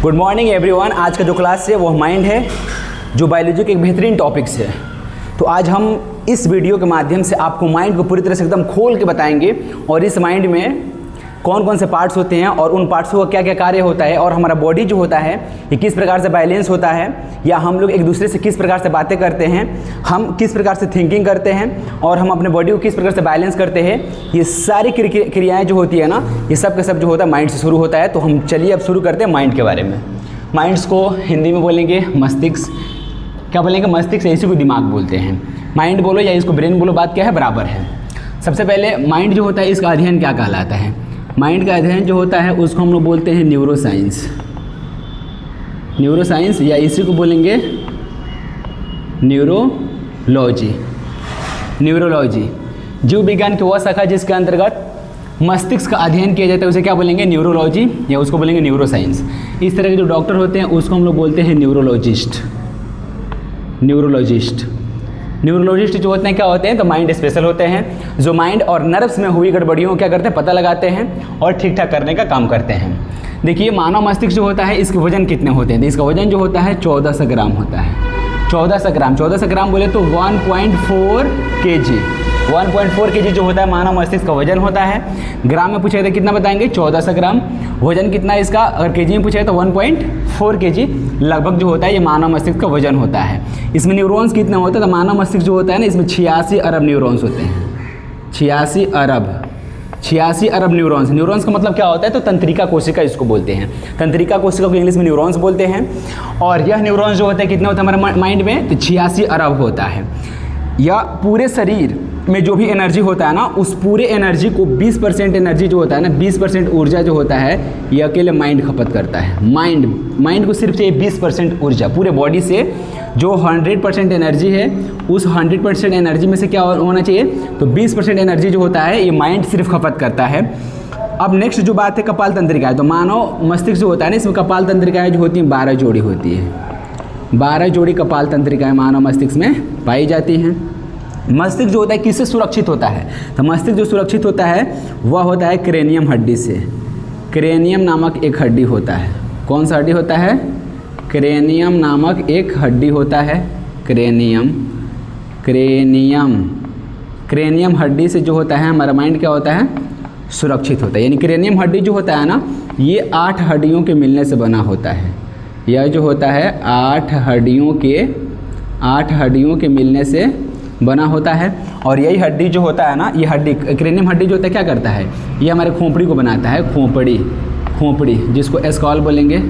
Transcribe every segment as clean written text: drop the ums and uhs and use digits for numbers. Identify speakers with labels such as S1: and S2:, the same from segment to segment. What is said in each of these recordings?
S1: Good morning everyone. आज का जो क्लास है वो माइंड है, जो बायोलॉजी के एक बेहतरीन टॉपिक्स है। तो आज हम इस वीडियो के माध्यम से आपको माइंड को पूरी तरह से एकदम खोल के बताएंगे और इस माइंड में कौन कौन से पार्ट्स होते हैं और उन पार्ट्सों का क्या क्या कार्य होता है और हमारा बॉडी जो होता है ये किस प्रकार से बैलेंस होता है, या हम लोग एक दूसरे से किस प्रकार से बातें करते हैं, हम किस प्रकार से थिंकिंग करते हैं और हम अपने बॉडी को किस प्रकार से बैलेंस करते हैं। ये सारी क्रियाएं जो होती है ना, ये सब का सब जो होता है माइंड से शुरू होता है। तो हम चलिए अब शुरू करते हैं माइंड के बारे में। माइंड्स को हिंदी में बोलेंगे मस्तिष्क, क्या बोलेंगे मस्तिष्क, इसी को दिमाग बोलते हैं। माइंड बोलो या इसको ब्रेन बोलो, बात क्या है, बराबर है। सबसे पहले माइंड जो होता है इसका अध्ययन क्या कहलाता है? माइंड का अध्ययन जो होता है उसको हम लोग बोलते हैं न्यूरोसाइंस। न्यूरोसाइंस या इसी को बोलेंगे न्यूरोलॉजी। न्यूरोलॉजी जीव विज्ञान की वह शाखा जिसके अंतर्गत मस्तिष्क का अध्ययन किया जाता है उसे क्या बोलेंगे, न्यूरोलॉजी, या उसको बोलेंगे न्यूरोसाइंस। इस तरह के जो डॉक्टर होते हैं उसको हम लोग बोलते हैं न्यूरोलॉजिस्ट। न्यूरोलॉजिस्ट जो होते हैं क्या होते हैं, तो माइंड स्पेशल होते हैं, जो माइंड और नर्व्स में हुई गड़बड़ियों को क्या करते हैं, पता लगाते हैं और ठीक ठाक करने का काम करते हैं। देखिए मानव मस्तिष्क जो होता है इसके वजन कितने होते हैं, तो इसका वजन जो होता है 1400 ग्राम होता है। 1400 ग्राम बोले तो 1.4 kg। 1.4 kg जो होता है मानव मस्तिष्क का वजन होता है। ग्राम में पूछे तो कितना बताएंगे, 1400 ग्राम। वजन कितना है इसका, अगर केजी में पूछे तो 1.4 kg लगभग जो होता है ये मानव मस्तिष्क का वजन होता है। इसमें न्यूरॉन्स कितने होते हैं, तो मानव मस्तिष्क जो होता है ना इसमें 86 अरब न्यूरॉन्स होते हैं। 86 अरब न्यूरॉन्स। न्यूरॉन्स का मतलब क्या होता है, तो तंत्रिका कोशिका इसको बोलते हैं। तंत्रिका कोशिका को इंग्लिश में न्यूरॉन्स बोलते हैं। और यह न्यूरॉन्स जो होते हैं कितने होते हैं हमारे माइंड में, तो 86 अरब होता है। या पूरे शरीर में जो भी एनर्जी होता है ना, उस पूरे एनर्जी को 20% एनर्जी जो होता है ना, 20% ऊर्जा जो होता है ये अकेले माइंड खपत करता है। माइंड को सिर्फ चाहिए 20% ऊर्जा। पूरे बॉडी से जो 100% एनर्जी है उस 100% एनर्जी में से क्या होना चाहिए, तो 20% एनर्जी जो होता है ये माइंड सिर्फ खपत करता है। अब नेक्स्ट जो बात है कपाल तंत्रिकाएँ, तो मानव मस्तिष्क जो होता है ना इसमें कपाल तंत्रिकाएँ जो होती हैं 12 जोड़ी होती है। 12 जोड़ी कपाल तंत्रिकाएँ मानव मस्तिष्क में पाई जाती हैं। मस्तिष्क जो होता है किससे सुरक्षित होता है, तो मस्तिष्क जो सुरक्षित होता है वह होता है क्रेनियम हड्डी से। क्रेनियम नामक एक हड्डी होता है। कौन सा हड्डी होता है, क्रेनियम नामक एक हड्डी होता है। क्रेनियम हड्डी से जो होता है हमारा माइंड क्या होता है, सुरक्षित होता है। यानी क्रेनियम हड्डी जो होता है ना ये 8 हड्डियों के मिलने से बना होता है। यह जो होता है 8 हड्डियों के मिलने से बना होता है। और यही हड्डी जो होता है ना, ये हड्डी क्रेनियम हड्डी जो होता है क्या करता है, ये हमारे खोपड़ी को बनाता है। खोपड़ी जिसको एस्कॉल बोलेंगे,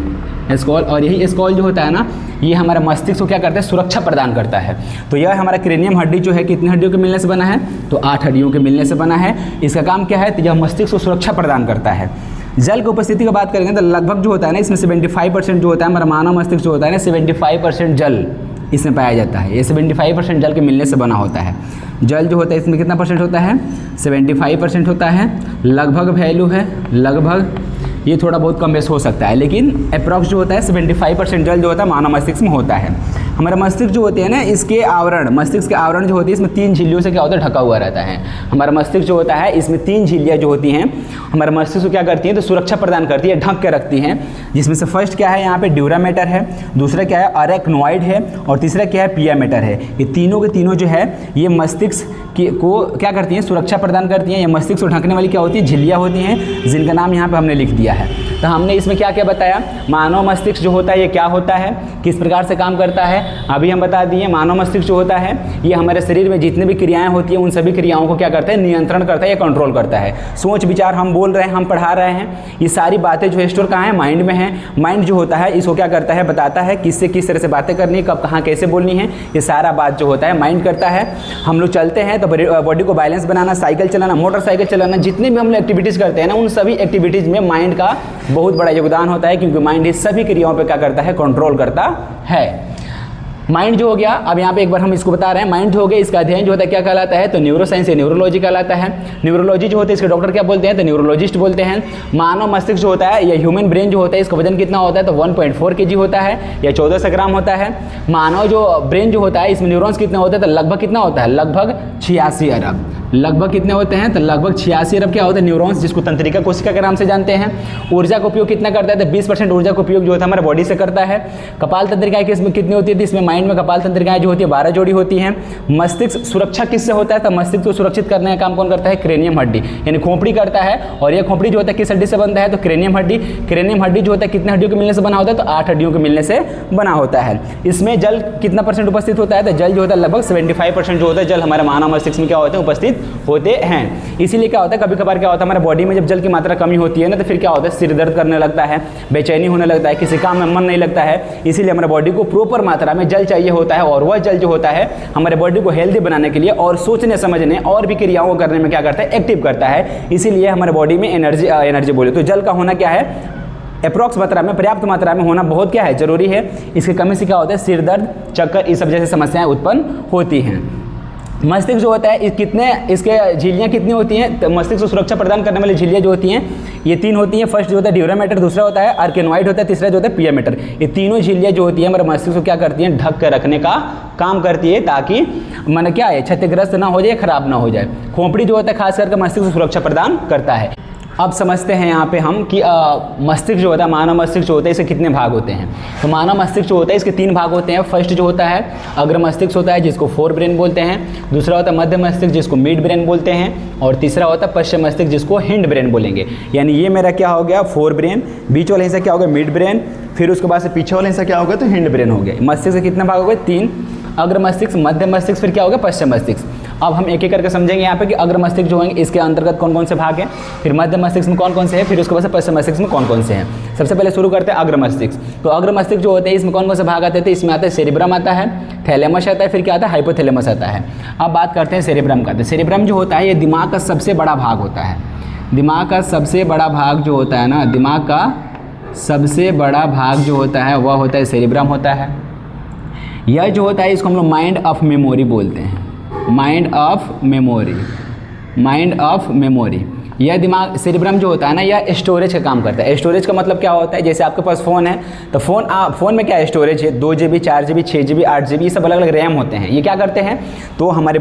S1: एस्कॉल। और यही एस्कॉल जो होता है ना ये हमारा मस्तिष्क को क्या करता है, सुरक्षा प्रदान करता है। तो यह हमारा क्रेनियम हड्डी जो है कितनी हड्डियों के मिलने से बना है, तो 8 हड्डियों के मिलने से बना है। इसका काम क्या है, तो यह मस्तिष्क को सुरक्षा प्रदान करता है। जल की उपस्थिति की बात करेंगे तो लगभग जो होता है ना इसमें 75% जो होता है हमारा मानव मस्तिष्क जो होता है ना 75% जल इसमें पाया जाता है। ये 75% जल के मिलने से बना होता है। जल जो होता है इसमें कितना परसेंट होता है, 75% होता है। लगभग वैल्यू है, लगभग ये थोड़ा बहुत कम बेस हो सकता है, लेकिन अप्रॉक्स जो होता है 75% जल जो होता है मानव मस्तिष्क में होता है। हमारा मस्तिष्क जो होते हैं ना इसके आवरण, मस्तिष्क के आवरण जो होती है इसमें 3 झिल्लियों से क्या होता है, ढका हुआ रहता है। हमारा मस्तिष्क जो होता है इसमें 3 झिल्लियाँ जो होती हैं हमारे मस्तिष्क को क्या करती हैं, तो सुरक्षा प्रदान करती है, ढक के रखती हैं। जिसमें से फर्स्ट क्या है यहाँ पे ड्यूरा मैटर है, दूसरा क्या है अरेक्नोइड है और तीसरा क्या है पिया मैटर है। ये तीनों के तीनों जो है ये मस्तिष्क को क्या करती हैं, सुरक्षा प्रदान करती हैं। ये मस्तिष्क को ढकने वाली क्या होती है, झिल्लियाँ होती हैं, जिनका नाम यहाँ पे हमने लिख दिया है। तो हमने इसमें क्या क्या बताया, मानव मस्तिष्क जो होता है ये क्या होता है, किस प्रकार से काम करता है, अभी हम बता दिए। मानव मस्तिष्क जो होता है ये हमारे शरीर में जितने भी क्रियाएं होती हैं उन सभी क्रियाओं को क्या करता है, नियंत्रण करता है या कंट्रोल करता है। सोच विचार हम बोल रहे हैं, हम पढ़ा रहे हैं, ये सारी बातें जो है स्टोर कहाँ है, माइंड में है। माइंड जो होता है इसको क्या करता है, बताता है किससे किस तरह से बातें करनी है, कब कहाँ कैसे बोलनी है, ये सारा बात जो होता है माइंड करता है। हम लोग चलते हैं तो बॉडी को बैलेंस बनाना, साइकिल चलाना, मोटरसाइकिल चलाना, जितने भी हम लोग एक्टिविटीज़ करते हैं ना उन सभी एक्टिविटीज़ में माइंड का बहुत बड़ा योगदान होता है, क्योंकि माइंड इस सभी क्रियाओं पे क्या करता है, कंट्रोल करता है। माइंड जो हो गया, अब यहाँ पे एक बार हम इसको बता रहे हैं, माइंड जो हो गया इसका अध्ययन जो होता है क्या कहलाता है, तो न्यूरोसाइंस या न्यूरोलॉजी कहलाता है। न्यूरोलॉजी जो होता है इसके डॉक्टर क्या बोलते हैं, तो न्यूरोलॉजिस्ट बोलते हैं। मानव मस्तिष्क जो होता है या ह्यूमन ब्रेन जो होता है इसका वजन कितना होता है, तो 1.4 kg होता है या 1400 ग्राम होता है। मानव जो ब्रेन जो होता है इसमें न्यूरॉन्स कितने होते हैं, तो लगभग कितना होता है, लगभग 86 अरब। लगभग कितने होते हैं? तो लगभग 86 अरब क्या होता है? न्यूरॉन्स, जिसको तंत्रिका कोशिका के नाम से जानते हैं। ऊर्जा का उपयोग कितना करता है? तो 20% ऊर्जा का उपयोग जो होता है हमारे बॉडी से करता है। कपाल तंत्रिकाएं किसमें कितनी होती है? इसमें माइंड में कपाल तंत्रिकाएं जो होती है 12 जोड़ी होती हैं। मस्तिष्क सुरक्षा किससे होता है? तो मस्तिष्क को सुरक्षित करने का काम कौन करता है? क्रेनियम हड्डी, यानी खोपड़ी करता है। और यह खोपड़ी जो होता है किस हड्डी से बनता है? तो क्रेनियम हड्डी। क्रेनियम हड्डी जो होता है कितने हड्डियों के मिलने से बना होता है? तो 8 हड्डियों के मिलने से बना होता है। इसमें जल कितना % उपस्थित होता है? तो जल जो होता है लगभग 75% जो होता है जल हमारे मानव मस्तिष्क में क्या होते हैं? उपस्थित होते हैं। इसीलिए क्या होता है कभी कभार क्या होता है हमारे बॉडी में जब जल की मात्रा कमी होती है ना, तो फिर क्या होता है? सिर दर्द करने लगता है, बेचैनी होने लगता है, किसी काम में मन नहीं लगता है। इसीलिए हमारे बॉडी को प्रॉपर मात्रा में जल चाहिए होता है। और वह जल जो होता है हमारे बॉडी को हेल्दी बनाने के लिए और सोचने समझने और भी क्रियाओं को करने में क्या करता है? एक्टिव करता है। इसीलिए हमारे बॉडी में एनर्जी बोले तो जल का होना क्या है? अप्रॉक्स मात्रा में, पर्याप्त मात्रा में होना बहुत क्या है? जरूरी है। इसकी कमी से क्या होता है? सिर दर्द, चक्कर, इस सब जैसी समस्याएं उत्पन्न होती हैं। मस्तिष्क जो होता है कितने इसके झिल्लियाँ कितनी होती हैं? तो मस्तिष्क को सुरक्षा प्रदान करने वाली झिल्लियाँ जो होती हैं ये 3 होती हैं। फर्स्ट जो होता है ड्यूरामेटर, दूसरा होता है आर्केनोइड होता है, तीसरा जो होता है पियामेटर। ये तीनों झिल्लियाँ जो होती है हमारे मस्तिष्क को क्या करती हैं? ढक कर रखने का काम करती है, ताकि मन क्या है? क्षतिग्रस्त ना हो जाए, खराब ना हो जाए। खोपड़ी जो होता है खास करके मस्तिष्क को सुरक्षा प्रदान करता है। अब समझते हैं यहाँ पे हम कि मस्तिष्क जो होता है, मानव मस्तिष्क जो होता है इसके कितने भाग होते हैं? तो मानव मस्तिष्क जो होता है इसके 3 भाग होते हैं। फर्स्ट जो होता है अग्र मस्तिष्क होता है जिसको फोर ब्रेन बोलते हैं। दूसरा होता है मध्य मस्तिष्क जिसको मिड ब्रेन बोलते हैं। और तीसरा होता है पश्चिम मस्तिष्क जिसको हिंड ब्रेन बोलेंगे। यानी ये मेरा क्या हो गया? Fore brain. बीच वाला हिस्सा क्या हो गया? Mid brain. फिर उसके बाद से पीछे वाला हिस्सा क्या हो गया? तो हिंड ब्रेन हो गया। मस्तिष्क के कितने भाग हो गए? 3। अग्र मस्तिष्क, मध्य मस्तिष्क, फिर क्या हो गया? पश्चिम मस्तिष्क। अब हम एक एक करके समझेंगे यहाँ पे कि अग्र मस्तिष्क जो होंगे इसके अंतर्गत कौन कौन से भाग हैं, फिर मध्य मस्तिष्क में कौन कौन से हैं, फिर उसके बाद से पश्चिम मस्तिष्क में कौन कौन से हैं। सबसे पहले शुरू करते हैं अग्र मस्तिष्क। तो अग्र मस्तिष्क जो होते हैं इसमें कौन कौन से भाग आते हैं? इसमें आता है सेरिब्रम आता है, थैलेमस आता है, फिर क्या आता है? हाइपोथैलेमस आता है। अब बात करते हैं सेरिब्रम का। तो सेरिब्रम जो होता है ये दिमाग का सबसे बड़ा भाग होता है। दिमाग का सबसे बड़ा भाग जो होता है ना, दिमाग का सबसे बड़ा भाग जो होता है वह होता है सेरिब्रम होता है। यह जो होता है इसको हम लोग माइंड ऑफ मेमोरी बोलते हैं। Mind of memory, mind of memory. यह दिमाग सेरिब्रम जो होता है ना यह स्टोरेज का काम करता है। स्टोरेज का मतलब क्या होता है? जैसे आपके पास फ़ोन है तो फ़ोन में क्या स्टोरेज है? 2 GB, 4 GB, 6 GB, 8 GB, ये सब अलग अलग रैम होते हैं। ये क्या करते हैं? तो हमारे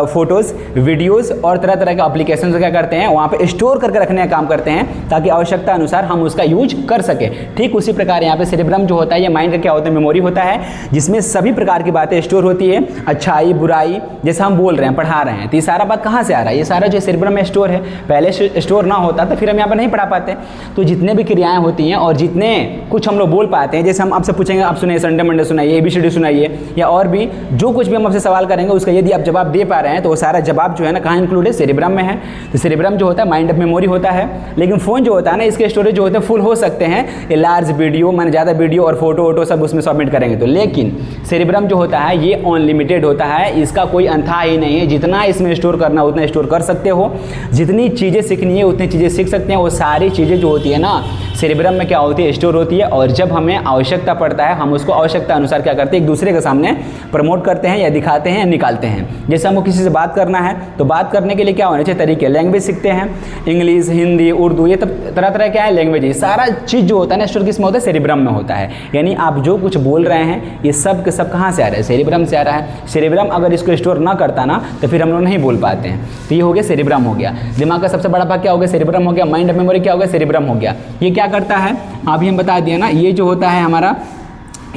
S1: फोटोज़, वीडियोज़ और तरह तरह के एप्लीकेशन क्या करते हैं? वहाँ पे स्टोर करके रखने का काम करते हैं ताकि आवश्यकता अनुसार हम उसका यूज कर सकें। ठीक उसी प्रकार यहाँ पे सेरिब्रम जो होता है ये माइंड का क्या होता है? मेमोरी होता है, जिसमें सभी प्रकार की बातें स्टोर होती है। अच्छाई बुराई जैसे हम बोल रहे हैं, पढ़ा रहे हैं, तो ये सारा बात कहाँ से आ रहा है? ये सारा जो सेरिब्रम में स्टोर है। पहले स्टोर ना होता तो फिर हम यहाँ पर नहीं पढ़ा पाते। तो जितने भी क्रियाएं होती हैं और जितने कुछ हम लोग बोल पाते हैं, जैसे हम आपसे पूछेंगे आप सुनाइए, संडे मंडे सुनाइए, ABCD सुनाइए, या और भी जो कुछ भी हम आपसे सवाल करेंगे उसका यदि आप जवाब दे पा रहे हैं तो वो सारा जवाब जो है ना कहाँ इंक्लूड है? सेरिब्रम में है। तो सेरिब्रम जो होता है माइंड ऑफ मेमोरी होता है। लेकिन फ़ोन जो होता है ना इसके स्टोरेज जो होते हैं फुल हो सकते हैं, ये लार्ज वीडियो मैंने ज़्यादा वीडियो और फोटो वोटो सब उसमें सबमिट करेंगे तो। लेकिन सेरिब्रम जो होता है ये अनलिमिटेड होता है, इसका कोई अंत ही नहीं है। जितना इसमें स्टोर करना उतना स्टोर कर सकते हो, जितनी चीज़ें सीखनी है उतनी चीज़ें सीख सकते हैं। वो सारी चीज़ें जो होती है ना सेरिब्रम में क्या होती है? स्टोर होती है। और जब हमें आवश्यकता पड़ता है हम उसको आवश्यकता अनुसार क्या करते हैं? एक दूसरे के सामने प्रमोट करते हैं या दिखाते हैं या निकालते हैं। जैसे हमको किसी से बात करना है तो बात करने के लिए क्या होने चाहिए? तरीके। लैंग्वेज सीखते हैं, इंग्लिश, हिंदी, उर्दू, ये तरह तरह क्या है? लैंग्वेज। ये सारा चीज़ जो होता है ना स्टोर किस में होता है? सेरिब्रम में होता है। यानी आप जो कुछ बोल रहे हैं ये सब के सब कहाँ से आ रहा है? सेरिब्रम से आ रहा है। सेरिब्रम अगर इसको स्टोर ना करता ना तो फिर हम लोग नहीं बोल पाते हैं। तो ये हो गया सेरिब्रम हो गया। दिमाग का सबसे बड़ा भाग क्या हो गया? सेरिब्रम हो गया। माइंड ऑफ मेमोरी क्या हो गया? सेरिब्रम हो गया। ये क्या करता है अभी हम बता दिया ना। ये जो होता है हमारा,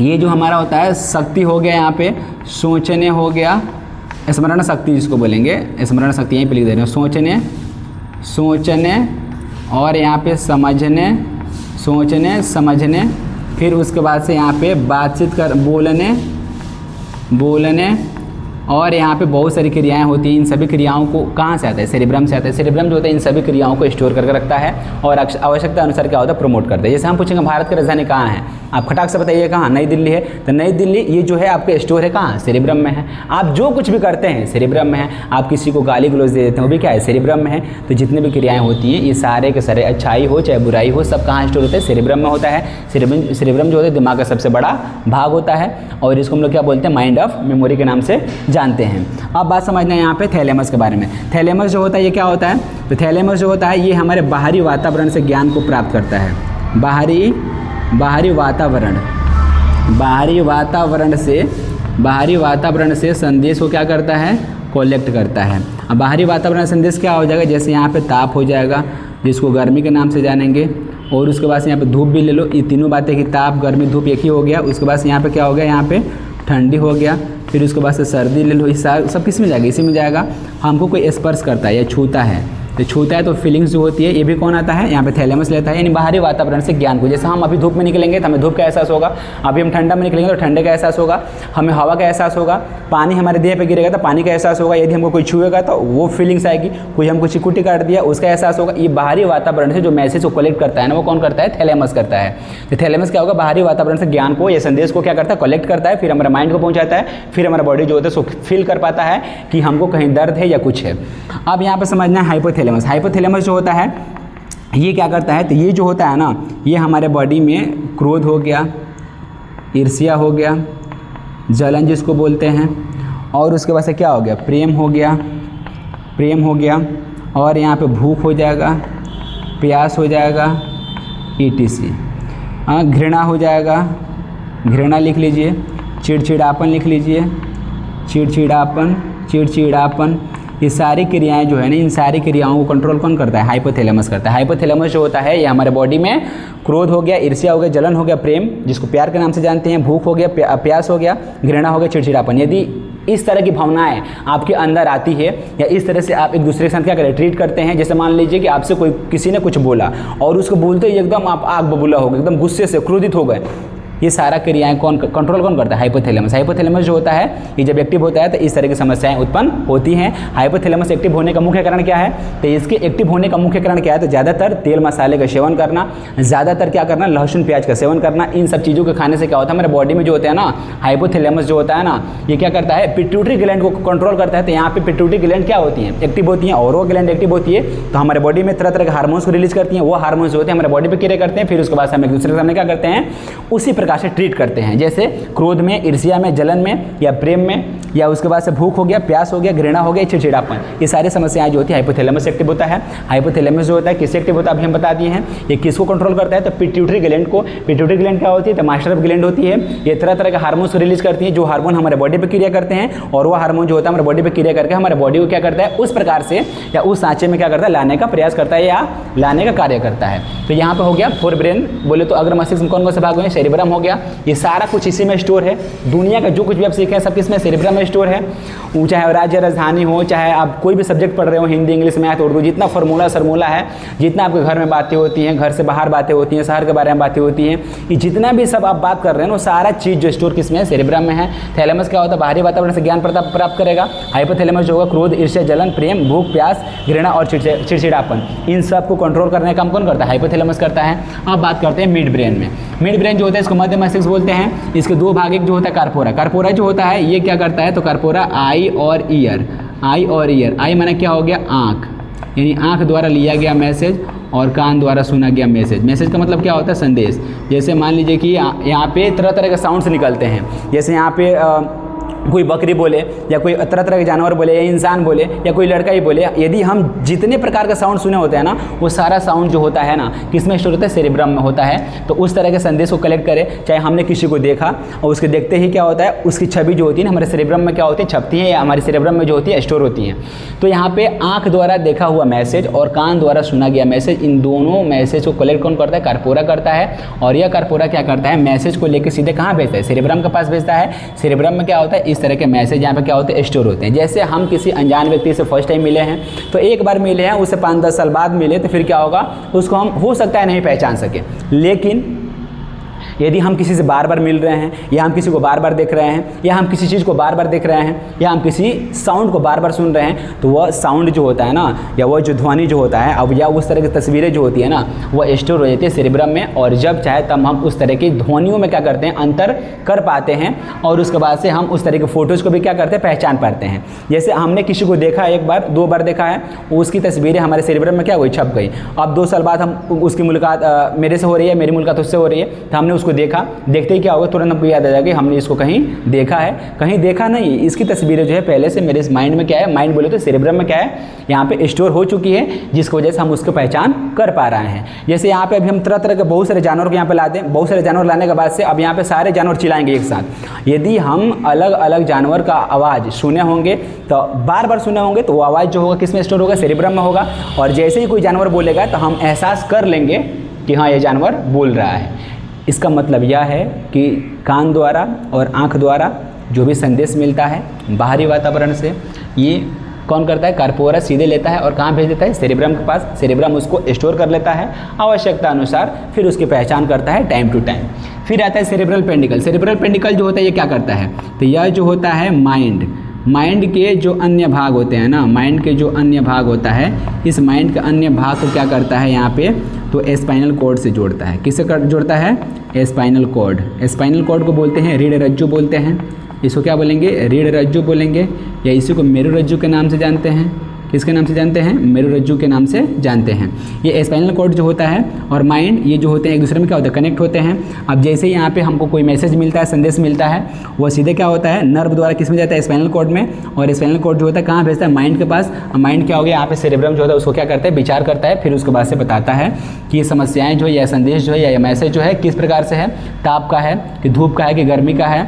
S1: ये जो हमारा होता है शक्ति हो गया, यहाँ पे सोचने हो गया, स्मरण शक्ति जिसको बोलेंगे, स्मरण शक्ति यहीं पे लिख दे रहे हैं। सोचने और यहाँ पे समझने, सोचने समझने, फिर उसके बाद से यहाँ पे बातचीत कर, बोलने और यहाँ पे बहुत सारी क्रियाएं होती हैं। इन सभी क्रियाओं को कहाँ से आता है? सेरिब्रम से आता है। सेरिब्रम जो होता है इन सभी क्रियाओं को स्टोर करके रखता है और आवश्यकता अनुसार क्या होता है? प्रमोट करता है। जैसे हम पूछेंगे भारत की राजधानी कहाँ है, आप खटाक से बताइए कहाँ? नई दिल्ली है। तो नई दिल्ली ये जो है आपके स्टोर है कहाँ? सेरिब्रम में है। आप जो कुछ भी करते हैं सेरिब्रम में है। आप किसी को गाली गलौज दे देते हैं वो भी क्या है? सेरिब्रम में है। तो जितनी भी क्रियाएँ होती हैं ये सारे के सारे, अच्छाई हो चाहे बुराई हो, सब कहाँ स्टोर होता है? सेरिब्रम में होता है। सेरिब्रम जो होता है दिमाग का सबसे बड़ा भाग होता है और इसको हम लोग क्या बोलते हैं? माइंड ऑफ मेमोरी के नाम से जानते हैं। अब बात समझना है यहाँ पे थैलेमस के बारे में। थैलेमस जो होता है ये क्या होता है? तो थैलेमस जो होता है ये हमारे बाहरी वातावरण से ज्ञान को प्राप्त करता है। बाहरी वातावरण से संदेश को क्या करता है? कलेक्ट करता है। अब बाहरी वातावरण संदेश क्या हो जाएगा, जैसे यहाँ पे ताप हो जाएगा जिसको गर्मी के नाम से जानेंगे, और उसके बाद यहाँ पे धूप भी ले लो, ये तीनों बातें कि ताप गर्मी धूप एक ही हो गया। उसके बाद यहाँ पे क्या हो गया, यहाँ पे ठंडी हो गया, फिर उसके बाद से सर्दी ले लो, इस सब किस में जाएगा, इसी में जाएगा। हमको कोई स्पर्श करता है या छूता है, तो छूता है तो फीलिंग्स जो होती है ये भी कौन आता है, यहाँ पे थैलेमस लेता है, यानी बाहरी वातावरण से ज्ञान को। जैसे हम अभी धूप में निकलेंगे तो हमें धूप का एहसास होगा, अभी हम ठंडा में निकलेंगे तो ठंडे का एहसास होगा, हमें हवा का एहसास होगा, पानी हमारे देह पे गिरेगा तो पानी का एहसास होगा, यदि हमको कोई छुएगा तो वो फीलिंग्स आएगी, कोई हमको चिकुटी काट दिया उसका एहसास होगा। ये बाहरी वातावरण से जो मैसेज को कलेक्ट करता है ना, वो कौन करता है, थैलेमस करता है। तो थैलेमस क्या होगा, बाहरी वातावरण से ज्ञान को या संदेश को क्या करता है, कलेक्ट करता है, फिर हमारे माइंड को पहुँचाता है, फिर हमारा बॉडी जो होता है सो फील कर पाता है कि हमको कहीं दर्द है या कुछ है। अब यहाँ पर समझना है हाइपोथैलेमस। हाइपोथैलेमस जो होता है ये क्या करता है, तो ये जो होता है ना, ये हमारे बॉडी में क्रोध हो गया, ईर्ष्या हो गया, जलन जिसको बोलते हैं, और उसके बाद से क्या हो गया, प्रेम हो गया, और यहाँ पे भूख हो जाएगा, प्यास हो जाएगा, ETC। घृणा हो जाएगा, घृणा लिख लीजिए, चिड़चिड़ापन लिख लीजिए, चिड़चिड़ापन। ये सारी क्रियाएं जो है ना, इन सारी क्रियाओं को कंट्रोल कौन करता है, हाइपोथैलेमस करता है। हाइपोथैलेमस जो होता है ये हमारे बॉडी में क्रोध हो गया, ईर्ष्या हो गया, जलन हो गया, प्रेम जिसको प्यार के नाम से जानते हैं, भूख हो गया, प्यास हो गया, घृणा हो गया, चिड़चिड़ापन। यदि इस तरह की भावनाएं आपके अंदर आती है या इस तरह से आप एक दूसरे के साथ क्या करें, ट्रीट करते हैं, जैसे मान लीजिए कि आपसे किसी ने कुछ बोला और उसको बोलते ही एकदम आप आग बबूला हो गए, एकदम गुस्से से क्रोधित हो गए, ये सारा क्रियाएं कंट्रोल कौन करता है, हाइपोथैलेमस। हाइपोथैलेमस जो होता है ये जब एक्टिव होता है तो इस तरह की समस्याएं उत्पन्न होती हैं। हाइपोथैलेमस एक्टिव होने का मुख्य कारण क्या है, तो इसके एक्टिव होने का मुख्य कारण क्या है, तो ज़्यादातर तेल मसाले का सेवन करना, ज़्यादातर क्या करना, लहसुन प्याज का सेवन करना। इन सब चीज़ों के खाने से क्या होता है, हमारे बॉडी में जो होता है ना, हाइपोथैलेमस जो होता है ना, ये क्या करता है, पिट्यूटरी ग्लैंड को कंट्रोल करता है। तो यहाँ पे पिट्यूटरी ग्लैंड क्या होती है, एक्टिव होती हैं, और वो ग्लैंड एक्टिव होती है तो हमारे बॉडी में तरह तरह के हार्मोन्स को रिलीज करती हैं। वो हार्मोन्स जो होते हैं हमारे बॉडी पे क्रिया करते हैं, फिर उसके बाद हम एक दूसरे के सामने क्या करते हैं, उसी प्रकार से ट्रीट करते हैं। जैसे क्रोध में, ईर्ष्या में, जलन में या प्रेम में, या उसके बाद से भूख हो गया, प्यास हो गया, घृणा हो गया, चिड़चिड़ापन, ये सारी समस्याएं जो होती है हाइपोथैलेमस एक्टिव होता है। हाइपोथैलेमस जो होता है किससे एक्टिव होता है, अभी हम बता दिए हैं। ये किसको कंट्रोल करता है, तो पिट्यूटरी ग्लैंड को। पिट्यूटरी ग्लैंड क्या होती है, तो मास्टर ऑफ ग्लैंड होती है। ये तरह तरह के हार्मोन्स रिलीज करती है, जो हार्मोन हमारे बॉडी पे क्रिया करते हैं, और वो हार्मोन जो होता है हमारे बॉडी पे क्रिया करके हमारे बॉडी को क्या करता है, उस प्रकार से या उस सांचे में क्या करता है, लाने का प्रयास करता है या लाने का कार्य करता है। तो यहाँ पे हो गया फोर ब्रेन, बोले तो अग्र मस्तिष्क में कौन कौन से भाग हुए, सेरिब्रम हो गया। ये सारा कुछ इसी में स्टोर है। दुनिया का जो कुछ भी आप सीखे हैं सब किसमें, सेरिब्रम में स्टोर है। चाहे राज्य राजधानी हो, चाहे आप कोई भी सब्जेक्ट पढ़ रहे हो, हिंदी, इंग्लिश, मैथ, उर्दू, जितना फॉर्मूला है, जितना आपके घर में बातें होती हैं, घर से बाहर बातें होती हैं, शहर के बारे में बातें होती हैं, ये जितना भी सब आप बात कर रहे हैं वो सारा चीज़ जो स्टोर किसमें है, सेरिब्रम में है। थैलेमस क्या होता है, बाहरी वातावरण से ज्ञान प्राप्त करेगा। हाइपोथैलेमस जो होगा क्रोध, ईर्ष्या, जलन, प्रेम, भूख, प्यास, घृणा और चिड़चिड़ापन, इन सब को कंट्रोल करने का काम कौन करता है, हाइपोथैलेमस करता है। अब बात करते हैं मिड ब्रेन में। मिड ब्रेन जो होता है इसको मध्य मस्तिष्क बोलते हैं। इसके दो भाग, एक जो होता है कार्पोरा। कार्पोरा जो होता है ये क्या करता है, तो कार्पोरा आई और ईयर। आई माने क्या हो गया, आँख, यानी आँख द्वारा लिया गया मैसेज और कान द्वारा सुना गया मैसेज। मैसेज का मतलब क्या होता है, संदेश। जैसे मान लीजिए कि यहाँ पे तरह तरह के साउंड्स निकलते हैं, जैसे यहाँ पे कोई बकरी बोले या कोई तरह तरह के जानवर बोले या इंसान बोले या कोई लड़का ही बोले, यदि हम जितने प्रकार का साउंड सुने होते हैं ना, वो सारा साउंड जो होता है ना किसमें स्टोर होता है, सेरिब्रम में होता है। तो उस तरह के संदेश को कलेक्ट करें, चाहे हमने किसी को देखा और उसके देखते ही क्या होता है, उसकी छवि जो होती है ना हमारे सेरिब्रम में क्या होती है, छपती है या हमारे सेरिब्रम में जो होती है स्टोर होती है। तो यहाँ पे आँख द्वारा देखा हुआ मैसेज और कान द्वारा सुना गया मैसेज, इन दोनों मैसेज को कलेक्ट कौन करता है, कार्पोरा करता है। और यह कार्पोरा क्या करता है, मैसेज को लेकर सीधे कहाँ भेजता है, सेरिब्रम के पास भेजता है। सेरिब्रम में क्या होता है, इस तरह के मैसेज यहाँ पे क्या होते हैं, स्टोर होते हैं। जैसे हम किसी अनजान व्यक्ति से फर्स्ट टाइम मिले हैं, तो एक बार मिले हैं, उससे 5-10 साल बाद मिले, तो फिर क्या होगा, उसको हम हो सकता है नहीं पहचान सके। लेकिन यदि हम किसी से बार बार मिल रहे हैं, या हम किसी को बार बार देख रहे हैं, या हम किसी चीज़ को बार बार देख रहे हैं, या हम किसी साउंड को बार बार सुन रहे हैं, तो वह साउंड जो होता है ना, या वह जो ध्वनि जो होता है, अब या उस तरह की तस्वीरें जो होती है ना, वह स्टोर हो जाती है सेरिब्रम में। और जब चाहे तब हम उस तरह की ध्वनियों में क्या करते हैं, अंतर कर पाते हैं, और उसके बाद से हम उस तरह के फ़ोटोज़ को भी क्या करते हैं, पहचान पाते हैं। जैसे हमने किसी को देखा, एक बार 2 बार देखा है, उसकी तस्वीरें हमारे सेरिब्रम में क्या हुई, छप गई। अब 2 साल बाद हम उसकी मुलाकात मेरे से हो रही है, मेरी मुलाकात उससे हो रही है, तो हमने उसको उसको देखा, देखते ही क्या होगा, तुरंत हमको याद आ जाएगा कि हमने इसको कहीं देखा है, कहीं देखा नहीं, इसकी तस्वीरें जो है पहले से मेरे माइंड में क्या है, माइंड बोले तो सेरेब्रम में क्या है, यहाँ पे स्टोर हो चुकी है, जिसकी वजह से हम उसको पहचान कर पा रहे हैं। जैसे यहाँ पे अभी हम तरह तरह के बहुत सारे जानवर को यहाँ पे लाते हैं, बहुत सारे जानवर लाने के बाद से अब यहाँ पे सारे जानवर चिल्लाएंगे एक साथ। यदि हम अलग अलग जानवर का आवाज़ सुने होंगे तो बार बार सुने होंगे, तो वो आवाज़ जो होगा किस में स्टोर होगा, सेरेब्रम में होगा। और जैसे ही कोई जानवर बोलेगा तो हम एहसास कर लेंगे कि हाँ ये जानवर बोल रहा है। इसका मतलब यह है कि कान द्वारा और आँख द्वारा जो भी संदेश मिलता है बाहरी वातावरण से, ये कौन करता है, कार्पोरस सीधे लेता है और कहाँ भेज देता है, सेरेब्रम के पास। सेरेब्रम उसको स्टोर कर लेता है आवश्यकता अनुसार, फिर उसकी पहचान करता है टाइम टू टाइम। फिर आता है सेरेब्रल पेंडिकल। सेरेब्रल पेंडिकल जो होता है ये क्या करता है, तो यह जो होता है माइंड के जो अन्य भाग होते हैं ना, माइंड के जो अन्य भाग होता है, इस माइंड के अन्य भाग को क्या करता है यहाँ पे, तो स्पाइनल कॉर्ड से जोड़ता है। किससे जोड़ता है, स्पाइनल कॉर्ड। स्पाइनल कॉर्ड को बोलते हैं रीढ़ रज्जु बोलते हैं। इसको क्या बोलेंगे, रीढ़ रज्जु बोलेंगे, या इसी को मेरु रज्जु के नाम से जानते हैं। किसके नाम से जानते हैं, मेरु रज्जु के नाम से जानते हैं। ये स्पाइनल कॉर्ड जो होता है और माइंड, ये जो होते हैं एक दूसरे में क्या होता है, कनेक्ट होते हैं। अब जैसे ही यहाँ पे हमको कोई मैसेज मिलता है, संदेश मिलता है, वो सीधे क्या होता है, नर्व द्वारा किस में जाता है, स्पाइनल कॉर्ड में। और स्पाइनल कॉर्ड जो होता है कहाँ भेजता है, माइंड के पास। माइंड क्या हो गया, यहाँ पे सेरेब्रम जो होता है उसको क्या करता है, विचार करता है, फिर उसके बाद से बताता है कि ये समस्याएँ जो है, या संदेश जो है, या मैसेज जो है किस प्रकार से है, ताप का है कि धूप का है कि गर्मी का है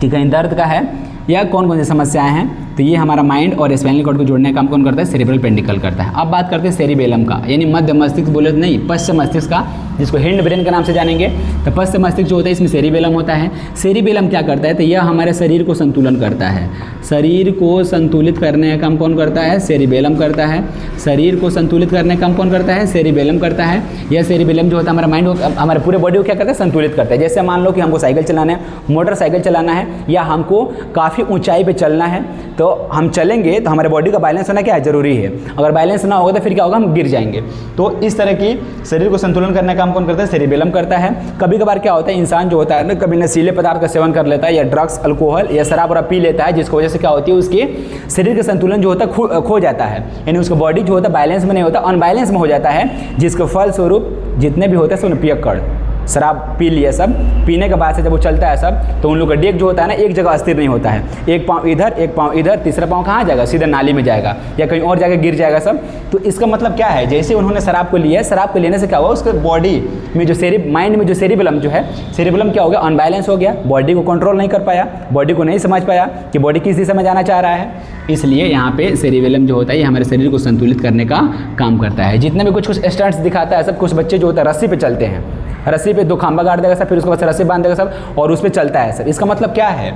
S1: कि कहीं दर्द का है, या कौन कौन सी समस्याएं हैं। तो ये हमारा माइंड और स्पाइनल कॉर्ड को जोड़ने का काम कौन करता है, सेरेब्रल पेंडिकल करता है। अब बात करते हैं सेरिबेलम का, यानी मध्य मस्तिष्क बोले तो नहीं, पश्च मस्तिष्क का, जिसको हिंड ब्रेन के नाम से जानेंगे। तो पश्च मस्तिष्क जो होता है इसमें सेरिबेलम होता है। सेरिबेलम क्या करता है, तो यह हमारे शरीर को संतुलन करता है। शरीर को संतुलित करने का काम कौन करता है, सेरिबेलम करता है। शरीर को संतुलित करने का काम कौन करता है, सेरिबेलम करता है। यह सेरिबेलम जो होता है हमारा माइंड को, हमारे पूरे बॉडी को क्या करता है, संतुलित करता है। जैसे मान लो कि हमको साइकिल चलाना है, मोटरसाइकिल चलाना है, या हमको काफ़ी ऊंचाई पे चलना है, तो हम चलेंगे तो हमारे बॉडी का बैलेंस होना क्या है, जरूरी है। अगर बैलेंस ना होगा तो फिर क्या होगा, हम गिर जाएंगे। तो इस तरह की शरीर को संतुलन करने का काम कौन करता है, सेरिबेलम करता है। कभी कभार क्या होता है, इंसान जो होता है ना, कभी नशीले पदार्थ का सेवन कर लेता है, या ड्रग्स, अल्कोहल या शराब वराब पी लेता है, जिसकी वजह से क्या होती है, उसके शरीर का संतुलन जो होता है खो जाता है, यानी उसका बॉडी जो होता है बैलेंस में नहीं होता, अनबैलेंस में हो जाता है, जिसके फलस्वरूप जितने भी होते हैं सब पियक्कड़, शराब पी लिया, सब पीने के बाद से जब वो चलता है सब, तो उन लोग का डेग जो होता है ना, एक जगह स्थिर नहीं होता है। एक पाँव इधर, एक पाँव इधर, तीसरा पाँव कहाँ जाएगा, सीधे नाली में जाएगा या कहीं और जाकर गिर जाएगा सब। तो इसका मतलब क्या है, जैसे उन्होंने शराब को लिया है, शराब को लेने से क्या हुआ, उसके बॉडी में जो माइंड में जो सेरिबेलम जो है, सेरिबेलम क्या हो गया, अनबैलेंस हो गया, बॉडी को कंट्रोल नहीं कर पाया, बॉडी को नहीं समझ पाया कि बॉडी किस दिशा में जाना चाह रहा है। इसलिए यहाँ पे सेरिबेलम जो होता है ये हमारे शरीर को संतुलित करने का काम करता है। जितने भी कुछ स्टंट्स दिखाता है सब, कुछ बच्चे जो होता है रस्सी पे चलते हैं, रस्सी पे 2 खंभा गाड़ देगा सब, फिर उसके बाद रस्सी बांध देगा सब, और उस पर चलता है सब। इसका मतलब क्या है,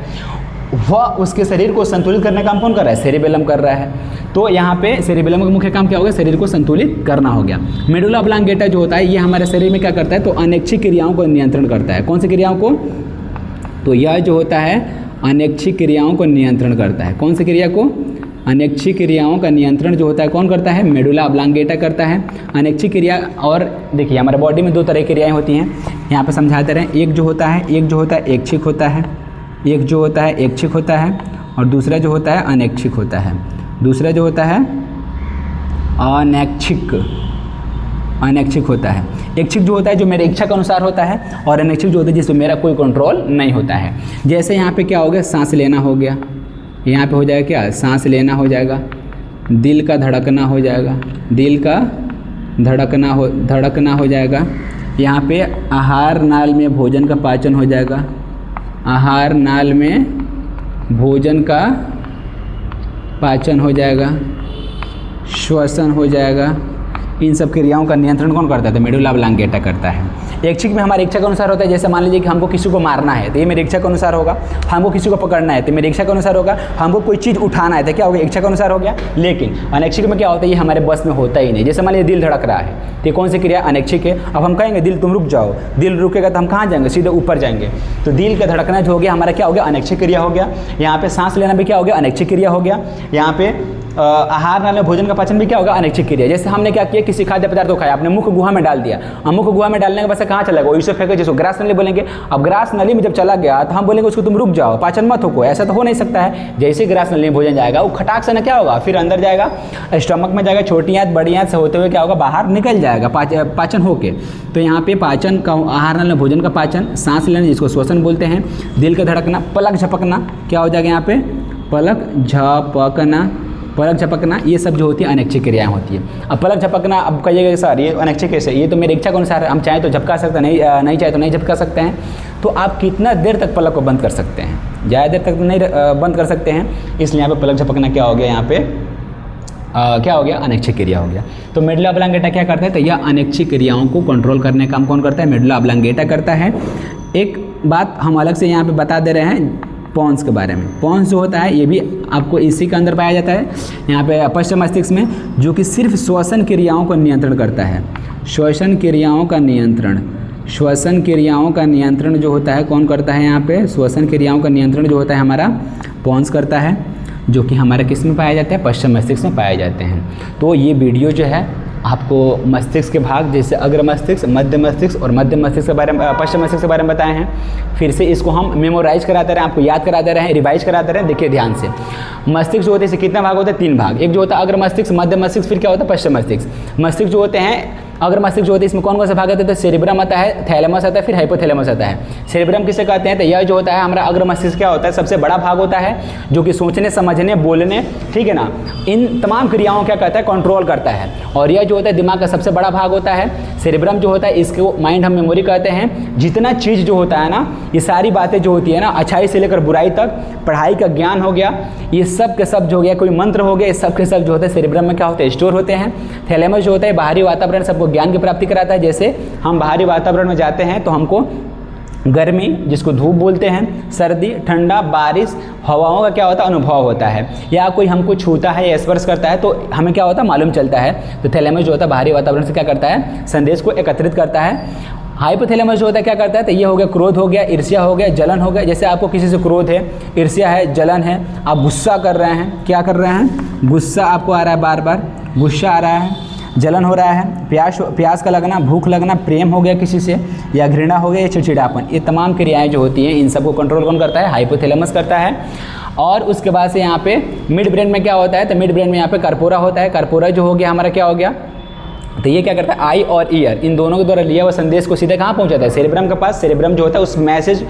S1: वह उसके शरीर को संतुलित करने का काम कौन कर रहा है, सेरिबेलम कर रहा है। तो यहाँ पे सेरिबेलम का मुख्य काम क्या होगा, शरीर को संतुलित करना हो गया। मेडुला ऑब्लांगेटा जो होता है ये हमारे शरीर में क्या करता है, तो अनैच्छिक क्रियाओं को नियंत्रण करता है। कौन सी क्रियाओं को, तो यह जो होता है अनैच्छिक क्रियाओं को नियंत्रण करता है। कौन सी क्रिया को, अनैच्छिक क्रियाओं का नियंत्रण जो होता है कौन करता है, मेडुला ऑब्लांगेटा करता है। अनैच्छिक क्रिया, और देखिए हमारे बॉडी में 2 तरह की क्रियाएं होती हैं, यहाँ पे समझाते रहें। एक जो होता है ऐच्छिक होता है, एक जो होता है ऐच्छिक होता है, और दूसरा जो होता है अनैच्छिक होता है। दूसरा जो होता है अनैच्छिक होता है। ऐच्छिक जो होता है जो मेरे इच्छा के अनुसार होता है, और अनैच्छिक जो होता है जिसमें मेरा कोई कंट्रोल नहीं होता है। जैसे यहाँ पे क्या हो गया, सांस लेना हो गया, यहाँ पे हो जाएगा क्या, सांस लेना हो जाएगा, दिल का धड़कना हो जाएगा, दिल का धड़कना हो जाएगा। यहाँ पे आहार नाल में भोजन का पाचन हो जाएगा, आहार नाल में भोजन का पाचन हो जाएगा, श्वसन हो जाएगा। इन सब क्रियाओं का नियंत्रण कौन करता है, तो मेडुला ऑब्लांगेटा करता है। ऐच्छिक में हमारी इच्छा के अनुसार होता है। जैसे मान लीजिए कि हमको किसी को मारना है तो ये मेरी इच्छा के अनुसार होगा, हमको किसी को पकड़ना है तो मेरी इच्छा के अनुसार होगा, हमको कोई चीज़ उठाना है तो क्या होगा, इच्छा के अनुसार हो गया। लेकिन अनैच्छिक में क्या होता है, ये हमारे बस में होता ही नहीं। जैसे मान लीजिए दिल धड़क रहा है तो ये कौन सी क्रिया, अनैच्छिक है। अब हम कहेंगे दिल तुम रुक जाओ, दिल रुकेगा तो हम कहाँ जाएंगे, सीधे ऊपर जाएंगे। तो दिल का धड़कना जो हो गया हमारा क्या हो गया, अनैच्छिक क्रिया हो गया। यहाँ पे सांस लेना भी क्या हो गया, अनैच्छिक क्रिया हो गया। यहाँ पे आहार नाल में भोजन का पाचन भी क्या होगा, अनैच्छिक क्रिया। जैसे हमने क्या किया, किसी खाद्य पदार्थ को खाया, आपने मुख गुहा में डाल दिया, और मुख गुहा में डालने के बाद कहाँ चला गया, इसोफेगस जिसको ग्रास नली बोलेंगे। अब ग्रास नली में जब चला गया तो हम बोलेंगे उसको तुम रुक जाओ, पाचन मत हो, ऐसा तो हो नहीं सकता है। जैसे ग्रास नली में भोजन जाएगा वो खटाक से ना क्या होगा, फिर अंदर जाएगा, स्टमक में जाएगा, छोटी आंत बड़ी आंत से होते हुए क्या होगा, बाहर निकल जाएगा पाचन होके। तो यहाँ पे पाचन का, आहार नली में भोजन का पाचन, सांस लेना जिसको श्वसन बोलते हैं, दिल का धड़कना, पलक झपकना, क्या हो जाएगा यहाँ पे, पलक झपकना, ये सब जो होती है अनैच्छिक क्रियाएं होती है। अब पलक झपकना, अब कहिएगा सर ये अनैच्छिक कैसे, ये तो मेरे इच्छा के अनुसार है, हम चाहें तो झपका सकते हैं, नहीं चाहे तो नहीं झपका सकते हैं। तो आप कितना देर तक पलक को बंद कर सकते हैं, ज़्यादा देर तक नहीं बंद कर सकते हैं, इसलिए यहाँ पे पलक झपकना क्या हो गया, यहाँ पे क्या हो गया, अनैच्छिक क्रिया हो गया। तो मेडुला ऑब्लांगेटा क्या करता है, तो यह अनैच्छिक क्रियाओं को कंट्रोल करने का काम कौन करता है, मेडुला ऑब्लांगेटा करता है। एक बात हम अलग से यहाँ पे बता दे रहे हैं पॉन्स के बारे में। पॉन्स जो होता है ये भी आपको इसी के अंदर पाया जाता है, यहाँ पे पश्चिम मस्तिष्क में, जो कि सिर्फ श्वसन क्रियाओं को नियंत्रण करता है। श्वसन क्रियाओं का नियंत्रण जो होता है कौन करता है, यहाँ पे श्वसन क्रियाओं का नियंत्रण जो होता है हमारा पॉन्स करता है, जो कि हमारे किस में पाए जाते हैं, पश्चिम मस्तिष्क में पाए जाते हैं। तो ये वीडियो जो है आपको मस्तिष्क के भाग जैसे अग्र मस्तिष्क, मध्य मस्तिष्क और मध्य मस्तिष्क के बारे में, पश्चिम मस्तिष्क के बारे में बताए हैं। फिर से इसको हम मेमोराइज कराते रहे, आपको याद कराते रहे, रिवाइज कराते रहे। देखिए ध्यान से, मस्तिष्क जो होते हैं इसे कितना भाग होता है, 3 भाग। एक जो होता है अग्र मस्तिष्क, मध्य मस्तिष्क, फिर क्या होता है पश्चिम मस्तिष्क। मस्तिष्क जो होते हैं, अग्र मस्तिष्क जो होते हैं इसमें कौन कौन से भाग आते हैं, तो सेरिब्रम आता है, थैलेमस आता है, फिर हाइपोथैलेमस आता है। सेरिब्रम किसे कहते हैं, तो यह जो होता है हमारा अग्र मस्तिष्क क्या होता है, सबसे बड़ा भाग होता है, जो कि सोचने, समझने, बोलने, ठीक है ना, इन तमाम क्रियाओं क्या कहता है, कंट्रोल करता है। और यह जो होता है दिमाग का सबसे बड़ा भाग होता है। सेरिब्रम जो होता है इसको माइंड हम मेमोरी कहते हैं। जितना चीज़ जो होता है ना, ये सारी बातें जो होती है ना, अच्छाई से लेकर बुराई तक, पढ़ाई का ज्ञान हो गया, ये सब के सब जो हो गया, कोई मंत्र हो गया, ये सब के सब जो होते हैं सेरिब्रम में क्या होते हैं, स्टोर होते हैं। थैलेमस जो होता है बाहरी वातावरण सबको ज्ञान की प्राप्ति कराता है। जैसे हम बाहरी वातावरण में जाते हैं तो हमको गर्मी, जिसको धूप बोलते हैं, सर्दी, ठंडा, बारिश, हवाओं का क्या होता है, अनुभव होता है। या कोई हमको छूता है या स्पर्श करता है तो हमें क्या होता है, मालूम चलता है। तो थैलेमस जो होता है बाहरी वातावरण से क्या करता है, संदेश को एकत्रित करता है। हाइपोथैलेमस जो होता है क्या करता है, तो ये हो गया क्रोध हो गया, ईर्ष्या हो गया, जलन हो गया। जैसे आपको किसी से क्रोध है, ईर्ष्या है, जलन है, आप गुस्सा कर रहे हैं, क्या कर रहे हैं, गुस्सा आपको आ रहा है, बार बार गुस्सा आ रहा है, जलन हो रहा है, प्यास का लगना, भूख लगना, प्रेम हो गया किसी से, या घृणा हो गया, या चिड़चिड़ापन, ये तमाम क्रियाएं जो होती हैं इन सबको कंट्रोल कौन करता है, हाइपोथैलेमस करता है। और उसके बाद से यहाँ पे मिड ब्रेन में क्या होता है, तो मिड ब्रेन में यहाँ पे कर्पोरा होता है। कर्पोरा जो हो गया हमारा क्या हो गया, तो ये क्या करता है, आई और ईयर, इन दोनों के द्वारा लिया हुआ संदेश को सीधे कहाँ पहुँचाता है, सेरिब्रम के पास। सेरिब्रम जो होता है उस मैसेज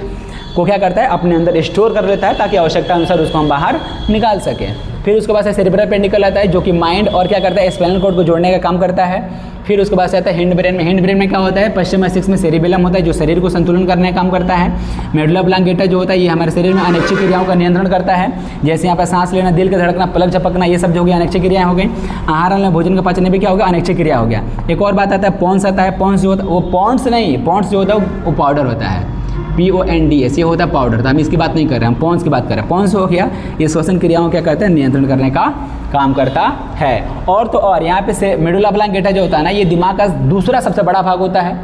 S1: को क्या करता है, अपने अंदर स्टोर कर लेता है, ताकि आवश्यकता अनुसार उसको हम बाहर निकाल सकें। फिर उसके बाद से सेरिब्रल पेंडिकल आता है, जो कि माइंड और क्या करता है, स्पाइनल कॉर्ड को जोड़ने का काम करता है। फिर उसके बाद से आता है हिंड ब्रेन में। हिंड ब्रेन में क्या होता है, पश्चिम मस्तिष्क में सेरिबेलम होता है, जो शरीर को संतुलन करने का काम करता है। मेडुला ऑब्लांगेटा जो होता है ये हमारे शरीर में अनैच्छिक क्रियाओं का नियंत्रण करता है। जैसे यहाँ पर सांस लेना, दिल का धड़कना, पलक झपकना, ये सब जो हो गया अनैच्छिक क्रियाएं हो गई। आहार में भोजन का पाचन भी क्या हो गया, अनैच्छिक क्रिया हो गया। एक और बात आता है पॉन्स आता है। पॉन्स जो होता है वो पॉन्स नहीं, पॉन्स जो होता है वो पाउडर होता है, PONDS, ये होता है पाउडर। तो हम इसकी बात नहीं कर रहे हैं, हम पॉन्स की बात कर रहे हैं। पॉन्स हो गया, ये श्वसन क्रियाओं क्या करते हैं, नियंत्रण करने का काम करता है। और तो और यहाँ पे से मेडुला ऑब्लांगेटा जो होता है ना, ये दिमाग का दूसरा सबसे बड़ा भाग होता है।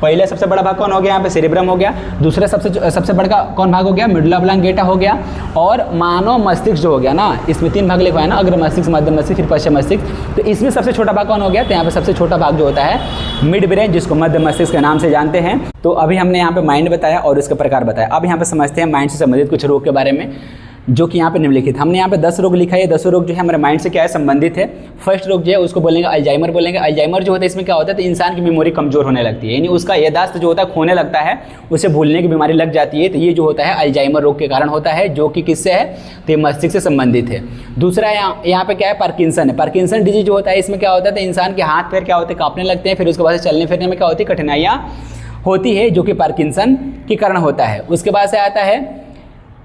S1: पहले सबसे बड़ा भाग कौन हो गया, यहाँ पे सेरिब्रम हो गया। दूसरा सबसे बड़ा कौन भाग हो गया, मेडुला ऑब्लांगेटा हो गया। और मानव मस्तिष्क जो हो गया ना, इसमें 3 भाग लिखवाए ना, अग्र मस्तिष्क, मध्य मस्तिष्क, फिर पश्चिम मस्तिष्क। तो इसमें सबसे छोटा भाग कौन हो गया, तो यहाँ पे सबसे छोटा भाग जो होता है मिड ब्रेन, जिसको मध्य मस्तिष्क के नाम से जानते हैं। तो अभी हमने यहाँ पे माइंड बताया और उसके प्रकार बताया। अब यहाँ पे समझते हैं माइंड से संबंधित कुछ रोग के बारे में, जो कि यहाँ पे निम्नलिखित। हमने यहाँ पे 10 रोग लिखा है। 10 रोग जो है हमारे माइंड से क्या है, संबंधित है। फर्स्ट रोग जो है उसको बोलेंगे अल्जाइमर बोलेंगे। अल्जाइमर जो होता है इसमें क्या होता है, तो इंसान की मेमोरी कमजोर होने लगती है, यानी उसका याददाश्त जो होता है खोने लगता है, उसे भूलने की बीमारी लग जाती है। तो ये जो होता है अल्जाइमर रोग के कारण होता है, जो कि किससे है, तो ये मस्तिष्क से संबंधित है। दूसरा यहाँ पे क्या है, पार्किंसन है। पार्किंसन डिजीज जो होता है इसमें क्या होता है, तो इंसान के हाथ पैर क्या होते हैं, कांपने लगते हैं। फिर उसके बाद चलने फिरने में क्या होती है, कठिनाइयाँ होती है, जो कि पार्किंसन के कारण होता है। उसके बाद से आता है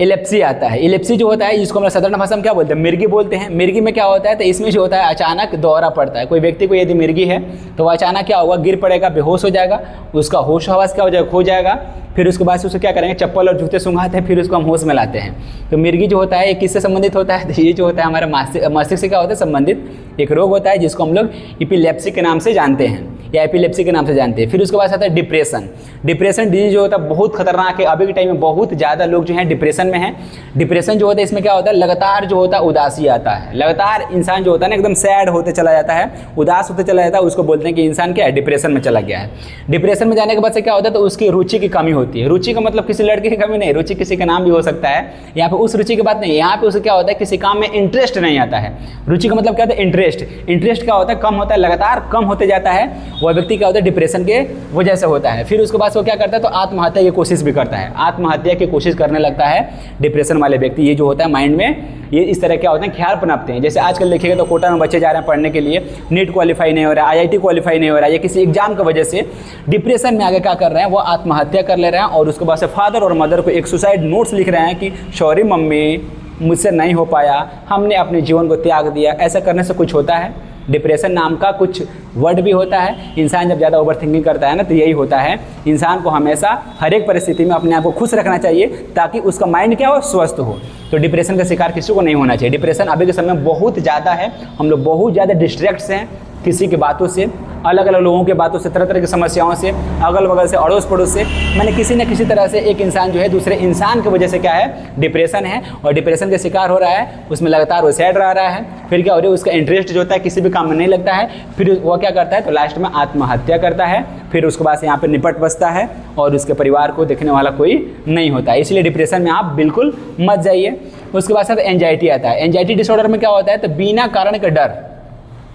S1: इलेप्सी आता है। इलेप्सी जो होता है जिसको हम साधारण भाषा में क्या बोलते हैं, मिर्गी बोलते हैं। मिर्गी में क्या होता है, तो इसमें जो होता है अचानक दौरा पड़ता है। कोई व्यक्ति को यदि मिर्गी है तो वह अचानक क्या होगा, गिर पड़ेगा, बेहोश हो जाएगा, उसका होश हवास क्या हो जाएगा, खो जाएगा। फिर उसके बाद से उसको क्या करेंगे, चप्पल और जूते सूंघाते हैं, फिर उसको हम होश में लाते हैं। तो मिर्गी जो होता है ये किससे संबंधित होता है, तो ये जो होता है हमारा मस्तिष्क से क्या होता है संबंधित एक रोग होता है जिसको हम लोग एपिलेप्सी के नाम से जानते हैं या एपिलेप्सी के नाम से जानते हैं। फिर उसके बाद आता है डिप्रेशन। डिप्रेशन डिजीज जो होता है बहुत खतरनाक है, अभी के टाइम में बहुत ज़्यादा लोग जो हैं डिप्रेशन में हैं। डिप्रेशन जो होता है इसमें क्या होता है, लगातार जो होता है उदासी आता है, लगातार इंसान जो होता है ना एकदम सैड होते चला जाता है, उदास होते चला जाता है, उसको बोलते हैं कि इंसान क्या है, डिप्रेशन में चला गया है। डिप्रेशन में जाने के बाद से क्या होता है, तो उसकी रुचि की कमी होती है। रुचि का मतलब किसी लड़के की कमी नहीं, रुचि किसी का नाम भी हो सकता है, यहाँ पे उस रुचि की बात नहीं, यहाँ पे उसे क्या होता है किसी काम में इंटरेस्ट नहीं आता है। रुचि का मतलब क्या होता है, इंटरेस्ट। इंटरेस्ट क्या होता है, कम होता है, लगातार कम होते जाता है, वह व्यक्ति क्या होता है डिप्रेशन के वजह से होता है। फिर उसके बाद वो क्या करता है, तो आत्महत्या की कोशिश भी करता है, आत्महत्या की कोशिश करने लगता है डिप्रेशन वाले व्यक्ति। ये जो होता है माइंड में ये इस तरह क्या होते हैं, ख्याल पनपते हैं। जैसे आजकल देखिएगा तो कोटा में बच्चे जा रहे हैं पढ़ने के लिए, नीट क्वालिफाई नहीं हो रहा है, IIT क्वालिफाई नहीं हो रहा है, या किसी एग्जाम की वजह से डिप्रेशन में आगे क्या कर रहे हैं, वो आत्महत्या कर ले रहे हैं। और उसके बाद से फादर और मदर को एक सुसाइड नोट्स लिख रहे हैं कि सॉरी मम्मी, मुझसे नहीं हो पाया, हमने अपने जीवन को त्याग दिया। ऐसा करने से कुछ होता है, डिप्रेशन नाम का कुछ वर्ड भी होता है। इंसान जब ज़्यादा ओवर थिंकिंग करता है ना, तो यही होता है। इंसान को हमेशा हर एक परिस्थिति में अपने आप को खुश रखना चाहिए ताकि उसका माइंड क्या हो, स्वस्थ हो। तो डिप्रेशन का शिकार किसी को नहीं होना चाहिए। डिप्रेशन अभी के समय में बहुत ज़्यादा है, हम लोग बहुत ज़्यादा डिस्ट्रैक्ट्स हैं किसी की बातों से, अलग अलग लोगों के बातों से, तरह तरह की समस्याओं से, अगल बगल से, अड़ोस पड़ोस से, मैंने किसी न किसी तरह से एक इंसान जो है दूसरे इंसान की वजह से क्या है, डिप्रेशन है, और डिप्रेशन का शिकार हो रहा है। उसमें लगातार वो सैड रह रहा है, फिर क्या हो रहा है, उसका इंटरेस्ट जो होता है किसी भी काम में नहीं लगता है, फिर वो क्या करता है, तो लास्ट में आत्महत्या करता है। फिर उसके बाद से यहाँ पर निपट बसता है और उसके परिवार को देखने वाला कोई नहीं होता है। इसलिए डिप्रेशन में आप बिल्कुल मत जाइए। उसके बाद से एंजाइटी आता है। एंजाइटी डिसऑर्डर में क्या होता है, तो बिना कारण का डर।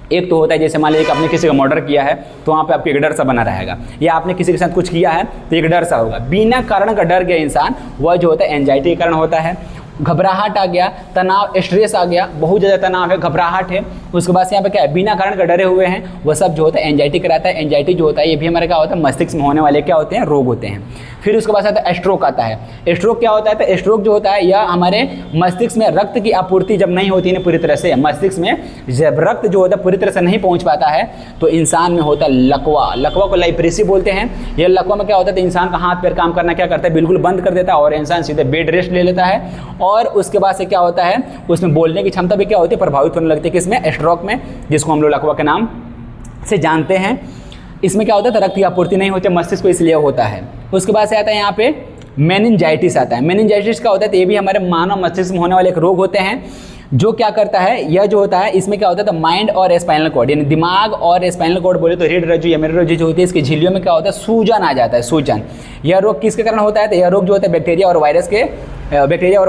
S1: एक तो होता है जैसे मान लीजिए आपने किसी का मर्डर किया है तो वहाँ पे आपको एक डर सा बना रहेगा, या आपने किसी के साथ कुछ किया है तो एक डर सा होगा। बिना कारण का डर गया इंसान, वह जो होता है एंजाइटी के कारण होता है। घबराहट आ गया, तनाव, स्ट्रेस आ गया, बहुत ज़्यादा तनाव है, घबराहट है। उसके बाद से यहाँ पे क्या है, बिना कारण का डरे हुए हैं, वह सब जो होता है एंजाइटी कराता है। एंजाइटी जो होता है ये भी हमारे क्या होता है, मस्तिष्क में होने वाले क्या होते हैं, रोग होते हैं। फिर उसके बाद आता है स्ट्रोक आता है। स्ट्रोक क्या होता है, तो स्ट्रोक जो होता है यह हमारे मस्तिष्क में रक्त की आपूर्ति जब नहीं होती है पूरी तरह से, मस्तिष्क में जब रक्त जो होता है पूरी तरह से नहीं पहुँच पाता है, तो इंसान में होता है लकवा। लकवा को लाइप्रेसी बोलते हैं। यह लकवा में क्या होता है, तो इंसान का हाथ पैर काम करना क्या करता है, बिल्कुल बंद कर देता है और इंसान सीधे बेड रेस्ट ले लेता है। और उसके बाद से क्या होता है, उसमें बोलने की क्षमता भी क्या होती है, प्रभावित होने लगती है। किसमें, स्ट्रोक में, जिसको हम लोग लकवा के नाम से जानते हैं। इसमें क्या होता है, तो रक्त की आपूर्ति नहीं होती मस्तिष्क को, इसलिए होता है। उसके बाद से आता है यहाँ पे मेनिंजाइटिस आता है। मेनिंजाइटिस क्या होता है, तो ये भी हमारे मानव मस्तिष्क में होने वाले एक रोग होते हैं। जो क्या करता है, यह जो होता है इसमें क्या होता है, तो माइंड और स्पाइनल कॉर्ड, यानी दिमाग और स्पाइनल कॉर्ड बोले तो रीढ़ रज्जु या मेरुरज्जु जो होती है, इसकी झिल्लियों में क्या होता है, सूजन आ जाता है, सूजन। यह रोग किसके कारण होता है, तो यह रोग जो होता है बैक्टीरिया और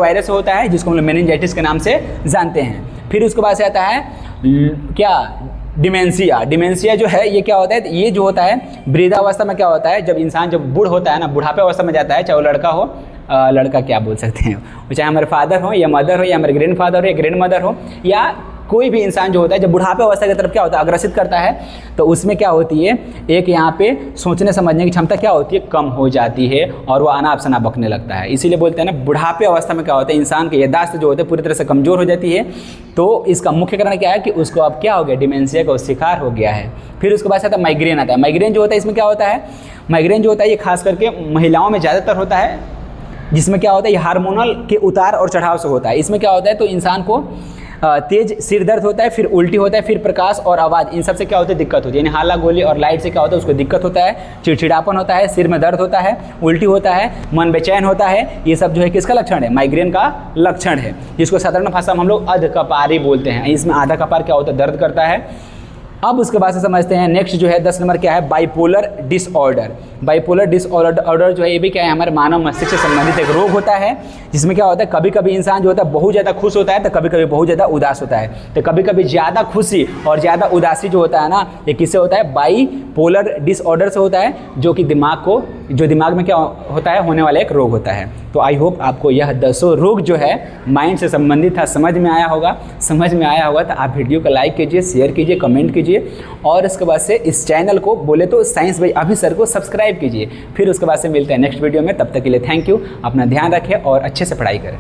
S1: वायरस से होता है, जिसको हम लोग मेनिंजाइटिस के नाम से जानते हैं। फिर उसके बाद से आता है क्या, डिमेंशिया। डिमेंशिया जो है ये क्या होता है, ये जो होता है वृद्धावस्था में क्या होता है, जब इंसान जब बूढ़ होता है ना, बुढ़ापे अवस्था में जाता है, चाहे वो लड़का हो, लड़का क्या बोल सकते हैं, चाहे हमारे फादर हो या मदर हो या हमारे ग्रैंड फादर हो या ग्रैंड मदर हो, या कोई भी इंसान जो होता है जब बुढ़ापे अवस्था की तरफ क्या होता है, अग्रसित करता है, तो उसमें क्या होती है, एक यहाँ पे सोचने समझने की क्षमता क्या होती है, कम हो जाती है और वो अनाप शनाप बकने लगता है। इसीलिए बोलते हैं ना, बुढ़ापे अवस्था में क्या होता है, इंसान की याददाश्त जो होती है पूरी तरह से कमज़ोर हो जाती है। तो इसका मुख्य कारण क्या है कि उसको अब क्या हो गया, डिमेंशिया का शिकार हो गया है। फिर उसके बाद आता है माइग्रेन आता है। माइग्रेन जो होता है इसमें क्या होता है, माइग्रेन जो होता है ये खास करके महिलाओं में ज़्यादातर होता है, जिसमें क्या होता है, ये हार्मोनल के उतार और चढ़ाव से होता है। इसमें क्या होता है, तो इंसान को तेज सिर दर्द होता है, फिर उल्टी होता है, फिर प्रकाश और आवाज़, इन सब से क्या होता है, दिक्कत होती है। यानी हाला गोली और लाइट से क्या होता है, उसको दिक्कत होता है, चिड़चिड़ापन होता है, सिर में दर्द होता है, उल्टी होता है, मन बेचैन होता है। ये सब जो है किसका लक्षण है, माइग्रेन का लक्षण है, जिसको साधारण भाषा में हम लोग अधकपारी बोलते हैं। इसमें आधा कपार क्या होता है, दर्द करता है। अब उसके बाद से समझते हैं नेक्स्ट जो है 10 नंबर क्या है, बाइपोलर डिसऑर्डर। बाइपोलर डिसऑर्डर जो है ये भी क्या है, हमारे मानव मस्तिष्क से संबंधित एक रोग होता है, जिसमें क्या होता है, कभी कभी इंसान जो होता है बहुत ज़्यादा खुश होता है, तो कभी कभी बहुत ज़्यादा उदास होता है। तो कभी कभी ज़्यादा खुशी और ज़्यादा उदासी जो होता है ना, ये किससे होता है, बाइपोलर डिसऑर्डर से होता है, जो कि दिमाग में क्या होता है, होने वाला एक रोग होता है। तो आई होप आपको यह 10 रोग जो है माइंड से संबंधित था समझ में आया होगा। तो आप वीडियो को लाइक कीजिए, शेयर कीजिए, कमेंट कीजिए, और इसके बाद से इस चैनल को बोले तो साइंस बाय अभी सर को सब्सक्राइब कीजिए। फिर उसके बाद से मिलते हैं नेक्स्ट वीडियो में। तब तक के लिए थैंक यू, अपना ध्यान रखें और अच्छे से पढ़ाई करें।